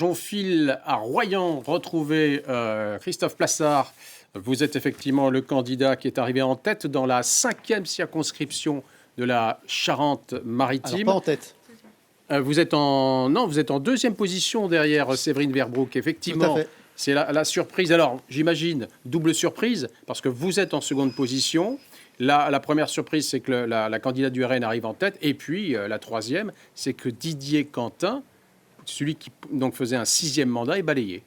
On file à Royan retrouver Christophe Plassard. Vous êtes effectivement le candidat qui est arrivé en tête dans la 5e circonscription de la Charente-Maritime. Alors, pas en tête. Vous êtes en 2e position derrière Séverine Verbroek. Effectivement, c'est la surprise. Alors, j'imagine, double surprise, parce que vous êtes en seconde position. La première surprise, c'est que la candidate du RN arrive en tête. Et puis, la troisième, c'est que Didier Quentin, celui qui donc faisait un 6e mandat, est balayé.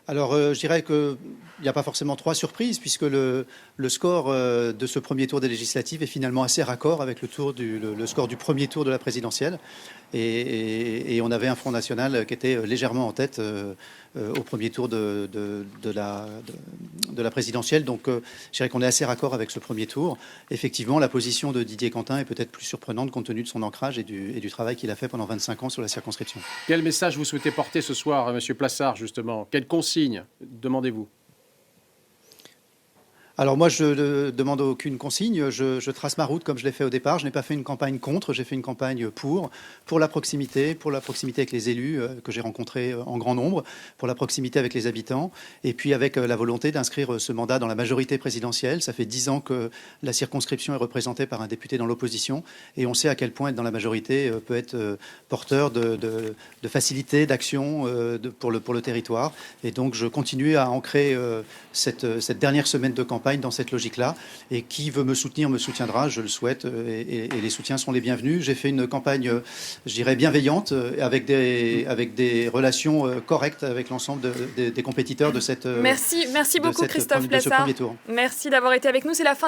Alors, je dirais qu'il n'y a pas forcément 3 surprises, puisque le score de ce premier tour des législatives est finalement assez raccord avec le score du premier tour de la présidentielle. Et on avait un Front National qui était légèrement en tête au premier tour de la présidentielle. Donc, je dirais qu'on est assez raccord avec ce premier tour. Effectivement, la position de Didier Quentin est peut-être plus surprenante compte tenu de son ancrage et du travail qu'il a fait pendant 25 ans sur la circonscription. Quel message vous souhaitez porter ce soir, Monsieur Plassard, justement? Quelle consigne demandez-vous? Alors moi, je ne demande aucune consigne, je trace ma route comme je l'ai fait au départ. Je n'ai pas fait une campagne contre, j'ai fait une campagne pour la proximité avec les élus que j'ai rencontrés en grand nombre, pour la proximité avec les habitants, et puis avec la volonté d'inscrire ce mandat dans la majorité présidentielle. Ça fait 10 ans que la circonscription est représentée par un député dans l'opposition, et on sait à quel point être dans la majorité peut être porteur de facilité, d'action pour le territoire. Et donc je continue à ancrer cette dernière semaine de campagne dans cette logique-là, et qui veut me soutenir me soutiendra, je le souhaite, et les soutiens sont les bienvenus. J'ai fait une campagne, je dirais, bienveillante, avec des relations correctes avec l'ensemble des compétiteurs de cette Merci beaucoup Christophe Plassard. premier tour. Merci d'avoir été avec nous, c'est la fin